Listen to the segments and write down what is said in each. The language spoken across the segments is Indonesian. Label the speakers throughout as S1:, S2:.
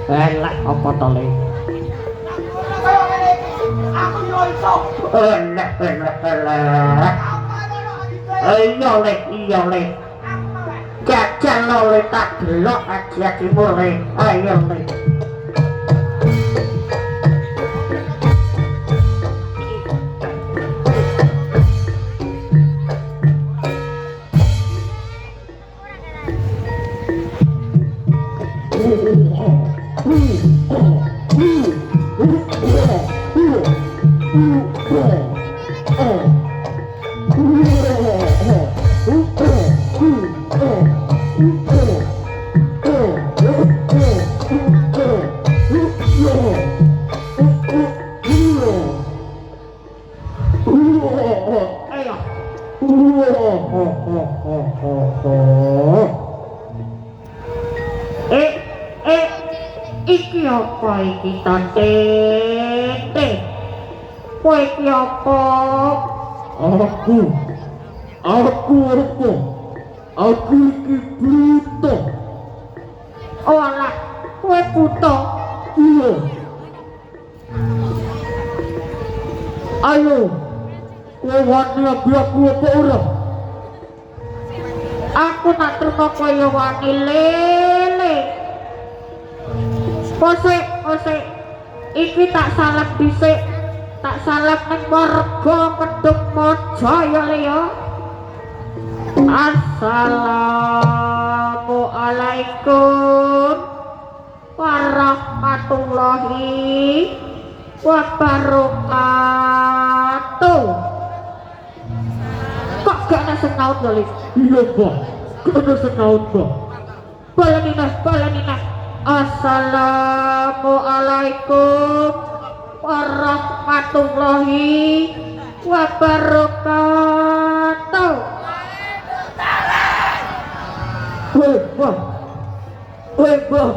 S1: Elek apa to le?
S2: Aku yo iso.
S1: Elek. Iya le. Jajal lo le tak delok aja dimulai. Ayo le. Iki apa iki tante? Kowe iki apa? Aku iki buta. Oh alah, kowe buta. Iya. Ayo. Kowe wani aku apa ora? Aku nak terima kaya wani lele. Posek, iki tak salah dhisik, tak salah ning warga Kedung Mojo ya le ya. Assalamualaikum warahmatullahi wabarakatuh. Kok gak ada senaut lho, Lis? Iya, Mbak. Gak ada senaut, Mbak. Balani. Assalamualaikum warahmatullahi wabarakatuh. Weh, Mbak.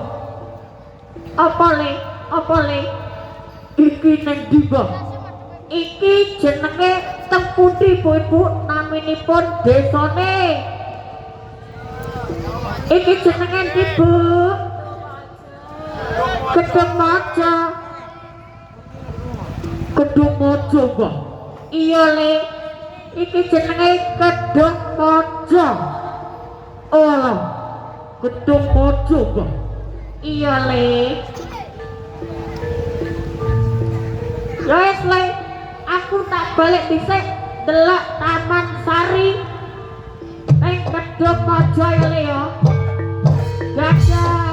S1: Apa le? Iki neng ndi, Mbak? Iki jenenge teng pundi, Bu-ibu? Naminipun desane. Iki jenenge ndi, Bu? Kedung Mojo, Mbak. Iya le, iki jenenge Kedung Mojo. Oh alah, Kedung Mojo, Mbak. Iya le. Wes le, aku tak balik dhisik delok Taman Sari ning Kedung Mojo ya le ya. Gajah.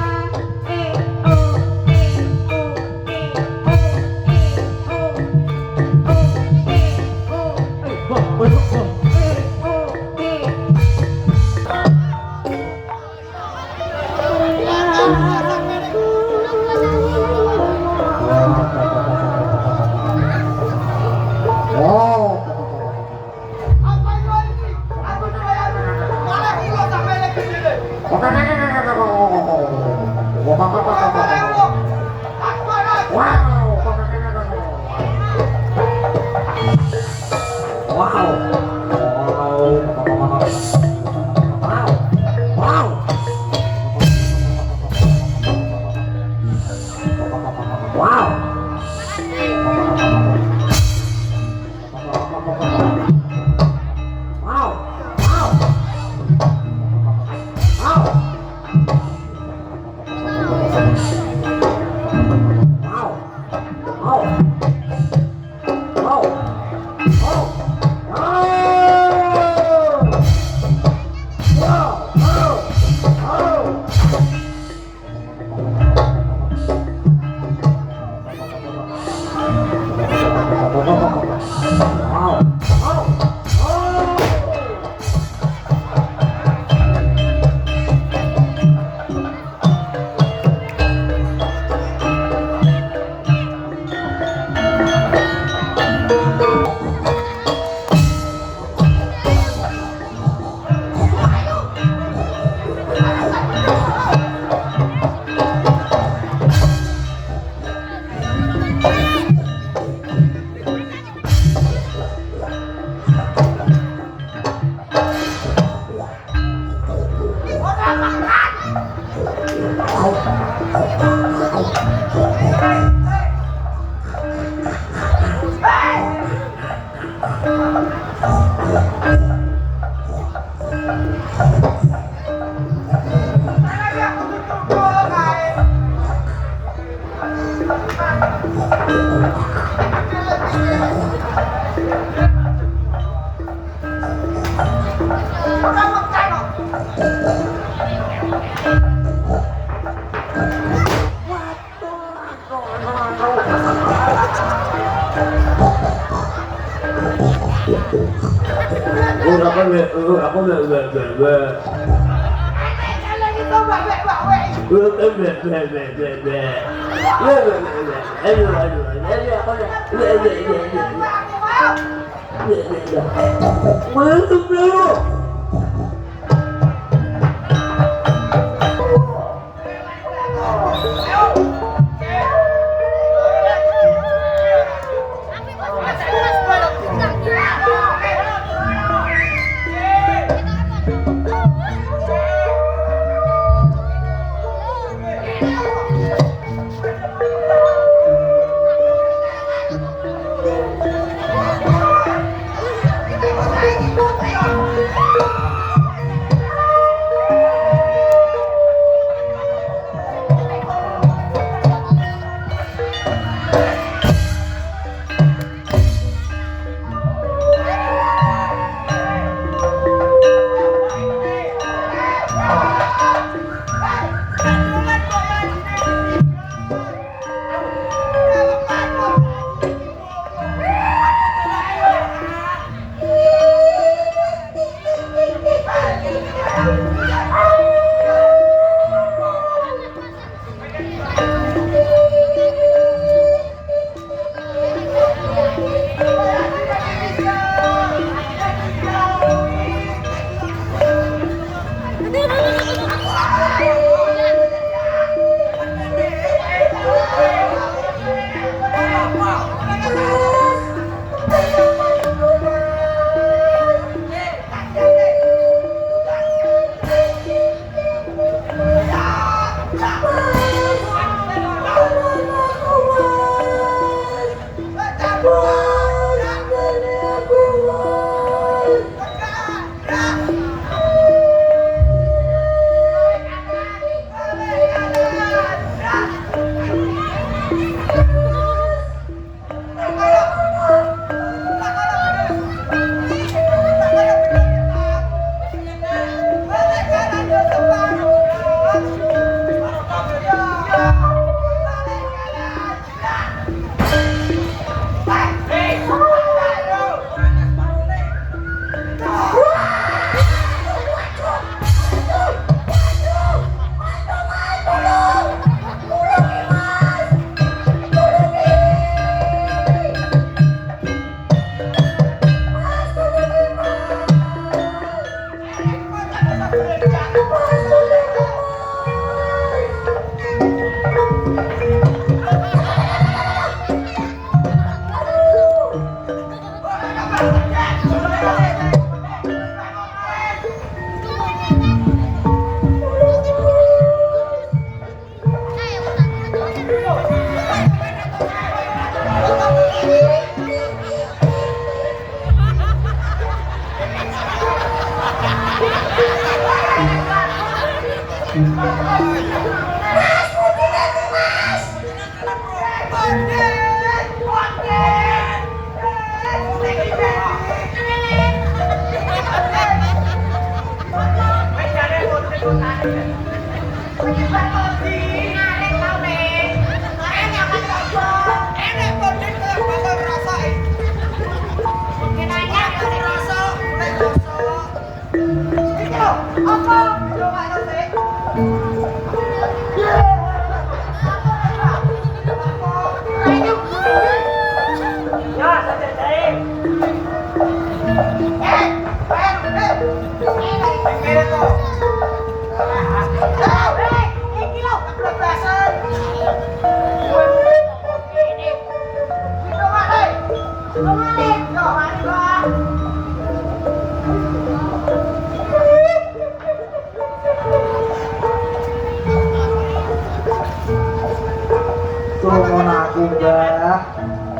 S2: Tolong aku, Mbak.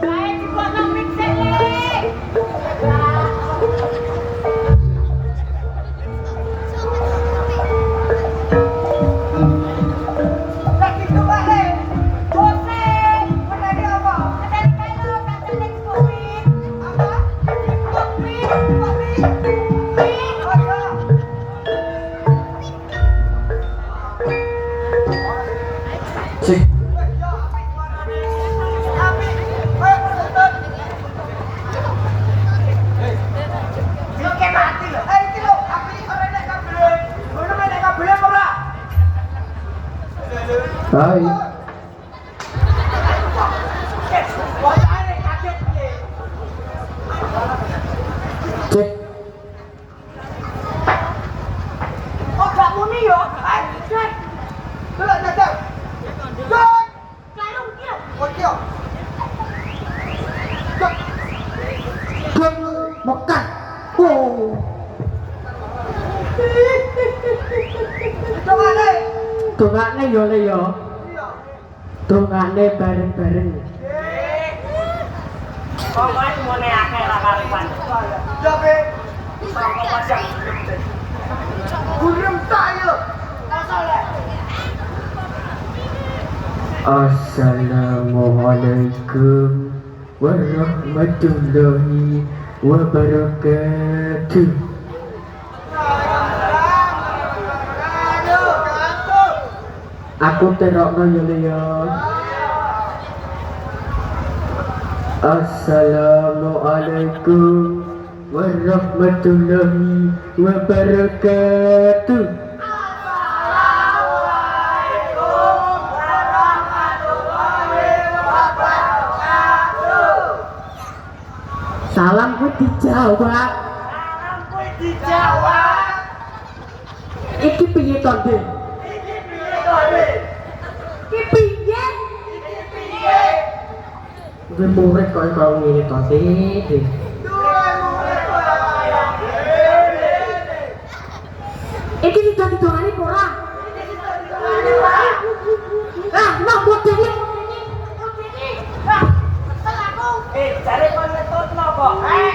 S1: Baik, dibuat nang mixer nih.
S2: Hai. Cek.
S3: Oh, gak muni yo. Cek. Delok dadak. Cek. Karung dia. Oh, dia. Cek.
S2: Cek makan. Oh.
S3: Dongane.
S2: Dongane yo le yo.
S3: Iya.
S2: Dongane bareng-bareng.
S4: Pokoknya mulai akeh lah karuan.
S3: Jabe.
S4: Sangko pasang.
S3: Gurem tak yo. Asale.
S2: Assalamualaikum warahmatullahi wabarakatuh. Aku terokno yo le yo. Assalamualaikum warahmatullahi wabarakatuh. Salamku dijawab.
S3: Salamku dijawab.
S2: Iki piye to, Dik?
S3: Iki piye to, Dik?
S1: Ki piye?
S3: Iki piye?
S2: Gue murid kok kalau ngene to, Dik.
S3: Duwe murid kaya ngene.
S1: Iki tidak didongani apa ora?
S3: Iki kita ditangani ora.
S1: Ah, mau bodene.
S4: Jare kon ngetutno kok.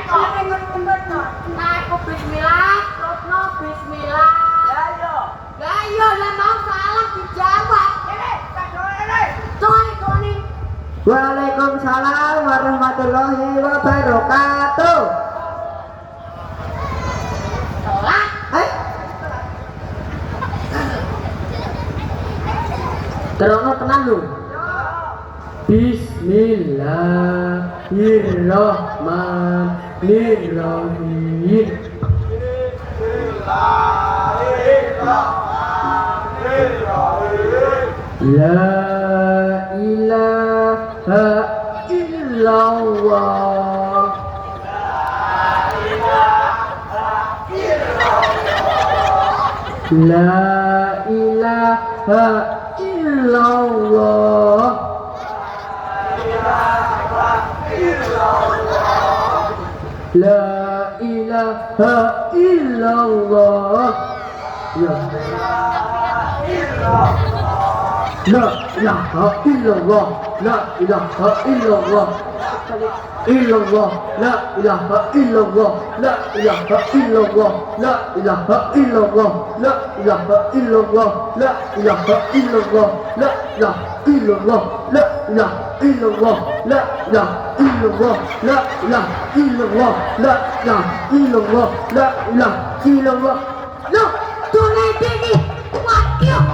S3: Kok ngetutno?
S1: Nah, aku bismillah, Rotno bismillah.
S4: Ya yo.
S1: Lah iya lah mau salam dijawab.
S3: Ini, tak doane.
S1: Toni.
S2: Waalaikumsalam warahmatullahi wabarakatuh.
S1: Salah.
S2: Terokno tenan lho. Bismillahirrahmanirrahim. La ilaha illallah. La ilaha illallah. La ilaha illallah. Ya. La ilaha illallah. La ilaha illallah. Illallah. La ilaha illallah. La ilaha illallah. La ilaha illallah. La ilaha illallah. La ilaha illallah. La ilaha illallah. La ilaha illallah. La ilaha illallah. La ilaha illallah. La ilaha illallah. La ilaha illallah.
S1: Loh, dole dini. Wakil.